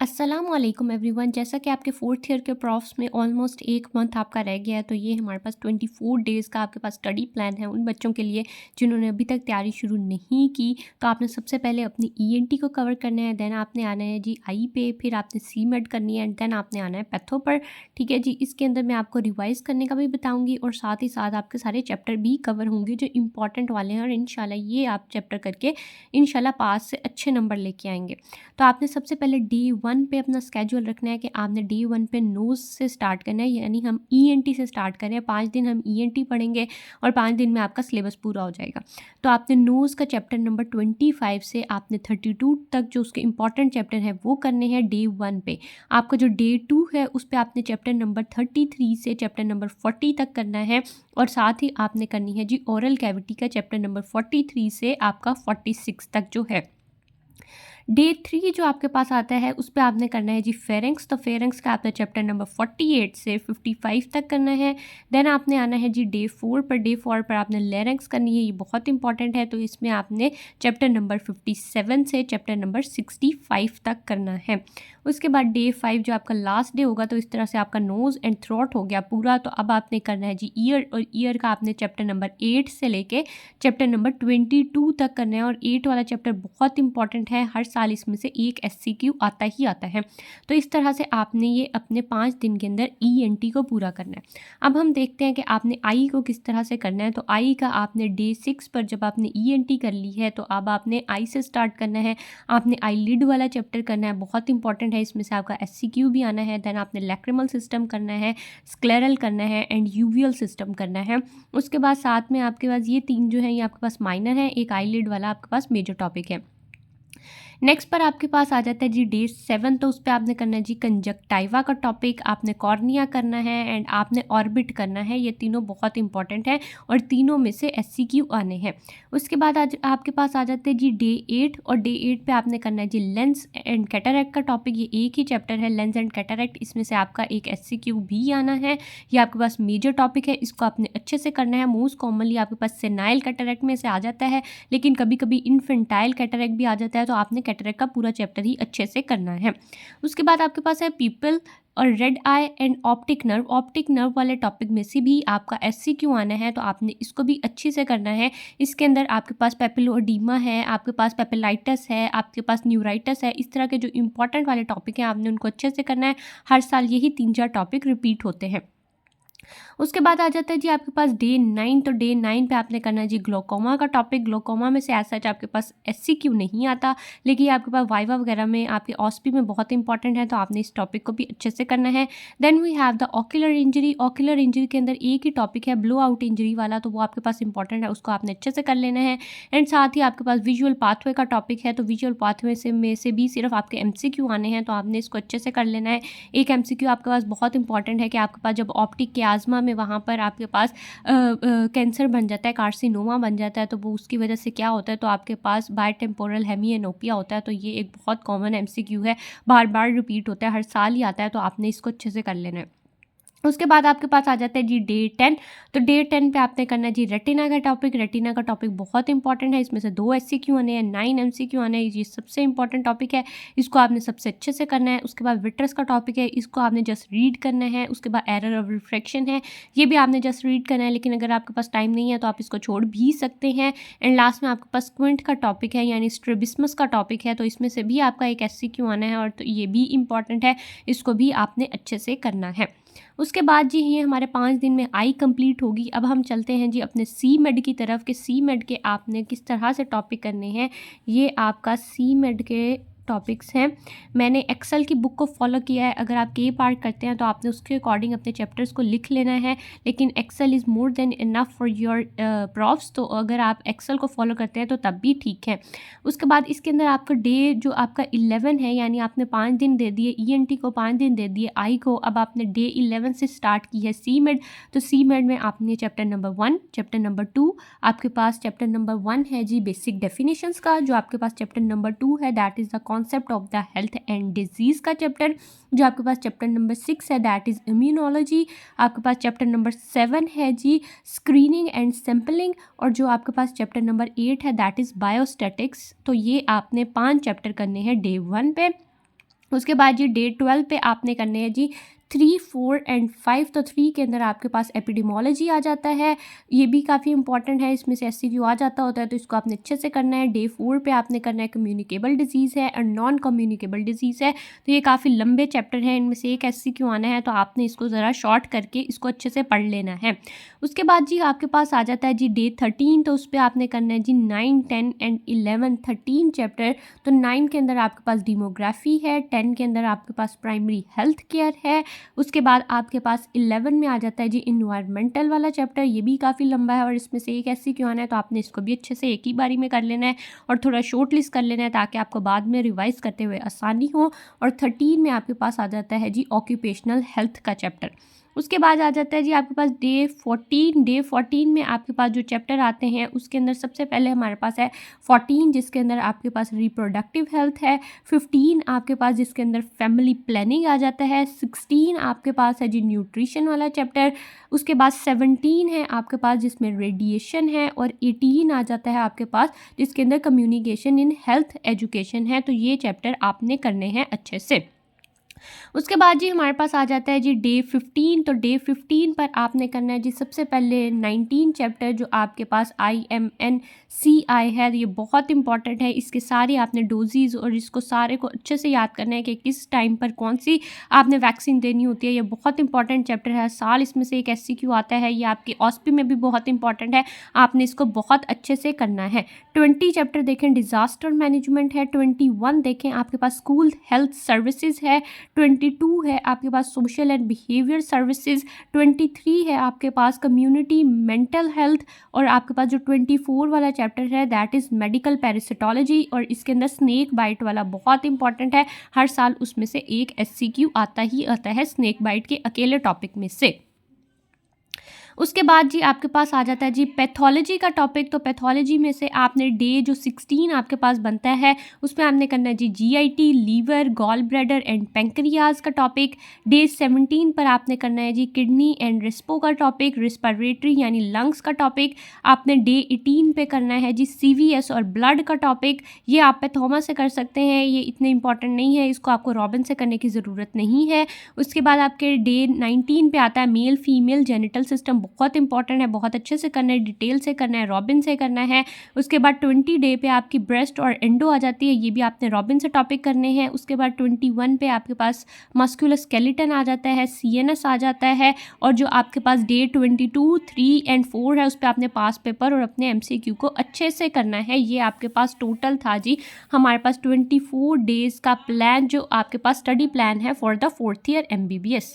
अस्सलाम वालेकुम एवरीवन। जैसा कि आपके फोर्थ ईयर के प्रॉफ्स में ऑलमोस्ट एक मंथ आपका रह गया है, तो ये हमारे पास 24 डेज़ का आपके पास स्टडी प्लान है उन बच्चों के लिए जिन्होंने अभी तक तैयारी शुरू नहीं की। तो आपने सबसे पहले अपनी ईएनटी को कवर करना है, देन आपने आना है जी आई पे, फिर आपने सी मेड करनी है एंड देन आपने आना है पैथो पर। ठीक है जी, इसके अंदर मैं आपको रिवाइज़ करने का भी बताऊँगी और साथ ही साथ आपके सारे चैप्टर भी कवर होंगे जो इंपॉर्टेंट वाले हैं, और इंशाल्लाह ये आप चैप्टर करके इंशाल्लाह पास से अच्छे नंबर लेके आएंगे। तो आपने सबसे पहले डे 1 पे अपना स्केड्यूल रखना है कि आपने डे 1 पे नोज़ से स्टार्ट करना है, यानी हम ईएनटी से स्टार्ट करें। 5 दिन हम ईएनटी पढ़ेंगे और 5 दिन में आपका सिलेबस पूरा हो जाएगा। तो आपने नोज़ का चैप्टर नंबर 25 से आपने 32 तक जो उसके इंपॉर्टेंट चैप्टर हैं वो करने हैं डे 1 पे। आपका जो डे 2 है उस पे आपने चैप्टर नंबर 33 से चैप्टर नंबर 40 तक करना है, और साथ ही आपने करनी है जी ओरल कैविटी का चैप्टर नंबर 43 से आपका 46 तक जो है। डे 3 जो आपके पास आता है उस पे आपने करना है जी फेरेंक्स। तो फेरेंक्स का आपने चैप्टर नंबर 48 से 55 तक करना है। देन आपने आना है जी डे 4 पर। डे 4 पर आपने लेरेंक्स करनी है, ये बहुत इंपॉर्टेंट है। तो इसमें आपने चैप्टर नंबर 57 से चैप्टर नंबर 65 तक करना है। उसके बाद डे 5 जो आपका लास्ट डे होगा, तो इस तरह से आपका नोज़ एंड थ्रोट हो गया पूरा। तो अब आपने करना है जी ईयर, और ईयर का आपने चैप्टर नंबर 8 से लेके चैप्टर नंबर 22 तक करना है। और 8 वाला चैप्टर बहुत इंपॉर्टेंट है, हर साल इसमें से एक एससीक्यू आता ही आता है। तो इस तरह से आपने ये अपने 5 दिन के अंदर ईएनटी को पूरा करना है। अब हम देखते हैं कि आपने आई को किस तरह से करना है। तो आई का आपने डे 6 पर जब आपने ईएनटी कर ली है, तो अब आपने आई से स्टार्ट करना है। आपने आई लिड वाला चैप्टर करना है, बहुत इंपॉर्टेंट है, इसमें से आपका एससीक्यू भी आना है। देन आपने लैक्रिमल सिस्टम करना है, स्क्लेरल करना है एंड यूवियल सिस्टम करना है। उसके बाद साथ में आपके पास ये 3 जो है ये आपके पास माइनर है, एक आई लिड वाला आपके पास मेजर टॉपिक है। नेक्स्ट पर आपके पास आ जाता है जी डे 7। तो उस पर आपने करना है जी कंजक्टाइवा का टॉपिक, आपने कॉर्निया करना है एंड आपने ऑर्बिट करना है। ये तीनों बहुत इंपॉर्टेंट है और तीनों में से एससीक्यू आने हैं। उसके बाद आज आपके पास आ जाते हैं जी डे 8, और डे 8 पे आपने करना है जी लेंस एंड कैटरैक्ट का टॉपिक। ये एक ही चैप्टर है लेंस एंड कैटरैक्ट, इसमें से आपका एक एससीक्यू भी आना है। ये आपके पास मेजर टॉपिक है, इसको आपने अच्छे से करना है। मोस्ट कॉमनली आपके पास सेनाइल कैटरैक्ट में से आ जाता है, लेकिन कभी कभी इन्फेंटाइल कैटरैक्ट भी आ जाता है। तो आपने कैटरैक्ट का पूरा चैप्टर ही अच्छे से करना है। उसके बाद आपके पास है पीपल और red I and optic nerve. Optic nerve वाले टॉपिक में से भी आपका एससीक्यू आना है, तो आपने इसको भी अच्छे से करना है। इसके अंदर आपके पास पेपिलोएडीमा है, आपके पास पेपिलाइटिस है, आपके पास न्यूराइटिस है। इस तरह के जो इंपॉर्टेंट वाले टॉपिक हैं आपने उनको अच्छे से करना है। हर साल यही 3-4 टॉपिक रिपीट होते हैं। उसके बाद आ जाता है जी आपके पास डे 9। तो डे 9 पे आपने करना है जी ग्लोकोमा का टॉपिक। ग्लोकोमा में से एज सच आपके पास एससीक्यू नहीं आता, लेकिन आपके पास वाइवा वगैरह में आपके ऑस्पी में बहुत इंपॉर्टेंट है, तो आपने इस टॉपिक को भी अच्छे से करना है। Then we have the ocular injury. Ocular injury के अंदर एक ही टॉपिक है ब्लो आउट इंजरी वाला, तो वो आपके पास इंपॉर्टेंट है, उसको आपने अच्छे से कर लेना है। एंड साथ ही आपके पास विजुअल पाथवे का टॉपिक है, तो विजुअल पाथवे से भी सिर्फ आपके एमसीक्यू आने हैं, तो आपने इसको अच्छे से कर लेना है। एक एमसीक्यू आपके पास बहुत इंपॉर्टेंट है कि आपके पास जब ऑप्टिक के आजमा में वहाँ पर आपके पास कैंसर बन जाता है, कार्सिनोमा बन जाता है, तो वो उसकी वजह से क्या होता है, तो आपके पास बायोटेम्पोरल हेमिएनोपिया होता है। तो ये एक बहुत कॉमन एमसीक्यू है, बार बार रिपीट होता है, हर साल ही आता है, तो आपने इसको अच्छे से कर लेना है। उसके बाद आपके पास आ जाता है जी डे 10। तो डे 10 पे आपने करना है जी रेटिना का टॉपिक। रेटिना का टॉपिक बहुत इंपॉर्टेंट है, इसमें से 2 एससीक्यू आने हैं, 9 एमसीक्यू आने हैं। ये सबसे इंपॉर्टेंट टॉपिक है, इसको आपने सबसे अच्छे से करना है। उसके बाद विट्रस का टॉपिक है, इसको आपने जस्ट रीड करना है। उसके बाद एरर ऑफ रिफ्रैक्शन है, ये भी आपने जस्ट रीड करना है, लेकिन अगर आपके पास टाइम नहीं है तो आप इसको छोड़ भी सकते हैं। एंड लास्ट में आपके पास क्विंट का टॉपिक है, यानी स्ट्रेबिस्मस का टॉपिक है, तो इसमें से भी आपका एक एससीक्यू आना है, और तो ये भी इंपॉर्टेंट है, इसको भी आपने अच्छे से करना है। उसके बाद जी ये हमारे 5 दिन में आई कंप्लीट होगी। अब हम चलते हैं जी अपने सी मेड की तरफ कि सी मेड के आपने किस तरह से टॉपिक करने हैं। ये आपका सी मेड के टॉपिक्स हैं। मैंने एक्सेल की बुक को फॉलो किया है। अगर आप के पार्ट करते हैं तो आपने उसके अकॉर्डिंग अपने चैप्टर्स को लिख लेना है, लेकिन Excel is more than enough for your profs. तो अगर आप एक्सेल को फॉलो करते हैं तो तब भी ठीक है। उसके बाद इसके अंदर आपका डे जो आपका 11 है, यानी आपने 5 दिन दे दिए ईएनटी को, 5 दिन दे दिए आई को। अब आपने डे 11 से स्टार्ट की है सी मेड। तो सी मेड में आपने चैप्टर नंबर 1, चैप्टर नंबर 2, आपके पास चैप्टर नंबर 1 है जी बेसिक डेफिनेशंस का। जो आपके पास चैप्टर नंबर 2 है that is the concept of the health and disease का चैप्टर। जो आपके पास चैप्टर नंबर 6 है दैट इज़ इम्यूनोलॉजी। आपके पास चैप्टर नंबर 7 है जी स्क्रीनिंग एंड सैम्पलिंग। और जो आपके पास चैप्टर नंबर 8 है दैट इज़ बायोस्टैटिक्स। तो ये आपने 5 चैप्टर करने हैं डे 1 पे। उसके बाद जी डे 12 पे आपने करने हैं जी 3, 4 एंड 5। तो 3 के अंदर आपके पास एपिडेमोलॉजी आ जाता है, ये भी काफ़ी इंपॉर्टेंट है, इसमें से एससीक्यू आ जाता होता है, तो इसको आपने अच्छे से करना है। डे 4 पे आपने करना है कम्युनिकेबल डिजीज़ है और नॉन कम्युनिकेबल डिजीज़ है। तो ये काफ़ी लंबे चैप्टर हैं, इनमें से एक एससीक्यू आना है, तो आपने इसको ज़रा शॉर्ट करके इसको अच्छे से पढ़ लेना है। उसके बाद जी आपके पास आ जाता है जी डे 13, तो उस पर आपने करना है जी 9, 10 एंड 11, 13 चैप्टर। तो 9 के अंदर आपके पास डेमोग्राफी है, 10 के अंदर आपके पास प्राइमरी हेल्थ केयर है, उसके बाद आपके पास 11 में आ जाता है जी इन्वायरमेंटल वाला चैप्टर, ये भी काफ़ी लंबा है और इसमें से एक ऐसी क्यों आना है, तो आपने इसको भी अच्छे से एक ही बारी में कर लेना है और थोड़ा शॉर्ट लिस्ट कर लेना है ताकि आपको बाद में रिवाइज करते हुए आसानी हो। और 13 में आपके पास आ जाता है जी ऑक्यूपेशनल हेल्थ का चैप्टर। उसके बाद आ जाता है जी आपके पास डे 14। डे 14 में आपके पास जो चैप्टर आते हैं उसके अंदर सबसे पहले हमारे पास है 14, जिसके अंदर आपके पास रिप्रोडक्टिव हेल्थ है। 15 आपके पास जिसके अंदर फैमिली प्लानिंग आ जाता है। 16 आपके पास है जी न्यूट्रिशन वाला चैप्टर। उसके बाद 17 है आपके पास जिसमें रेडिएशन है और 18 आ जाता है आपके पास जिसके अंदर कम्युनिकेशन इन हेल्थ एजुकेशन है। तो ये चैप्टर आपने करने हैं अच्छे से। उसके बाद जी हमारे पास आ जाता है जी डे 15। तो डे 15 पर आपने करना है जी सबसे पहले 19 चैप्टर जो आपके पास IMNCI है, ये बहुत इंपॉर्टेंट है, इसके सारे आपने डोजेज और इसको सारे को अच्छे से याद करना है कि किस टाइम पर कौन सी आपने वैक्सीन देनी होती है। ये बहुत इंपॉर्टेंट चैप्टर है, साल इसमें से एक SCQ आता है, ये आपके ऑस्पी में भी बहुत इंपॉर्टेंट है, आपने इसको बहुत अच्छे से करना है। 20 चैप्टर देखें डिज़ास्टर मैनेजमेंट है। 21 देखें आपके पास स्कूल हेल्थ सर्विसेज है। 22 है आपके पास सोशल एंड बिहेवियर सर्विसेज। 23 है आपके पास कम्युनिटी मेंटल हेल्थ और आपके पास जो 24 वाला चैप्टर है दैट इज़ मेडिकल पैरासिटोलॉजी और इसके अंदर स्नेक बाइट वाला बहुत इंपॉर्टेंट है, हर साल उसमें से एक SCQ आता ही आता है स्नेक बाइट के अकेले टॉपिक में से। उसके बाद जी आपके पास आ जाता है जी पैथोलॉजी का टॉपिक। तो पैथोलॉजी में से आपने डे जो 16 आपके पास बनता है उसमें आपने करना है जी GIT liver gall bladder and pancreas का टॉपिक। डे 17 पर आपने करना है जी किडनी एंड रिस्पो का टॉपिक, रिस्पिरेटरी यानी लंग्स का टॉपिक। आपने डे 18 पे करना है जी CVS और ब्लड का टॉपिक। ये आप पैथोमा से कर सकते हैं, ये इतने इंपॉर्टेंट नहीं है, इसको आपको रॉबिन से करने की ज़रूरत नहीं है। उसके बाद आपके डे 19 पे आता है मेल फीमेल जेनिटल सिस्टम, बहुत इंपॉर्टेंट है, बहुत अच्छे से करना है, डिटेल से करना है, रॉबिन से करना है। उसके बाद 20 डे पे आपकी ब्रेस्ट और एंडो आ जाती है, ये भी आपने रॉबिन से टॉपिक करने हैं। उसके बाद 21 पे आपके पास मस्कुलर स्केलेटन आ जाता है, CNS आ जाता है और जो आपके पास डे 22, 3 एंड 4 है उस पर आपने पास पेपर और अपने MCQ को अच्छे से करना है। ये आपके पास टोटल था जी हमारे पास 24 डेज़ का प्लान जो आपके पास स्टडी प्लान है for the 4th year MBBS।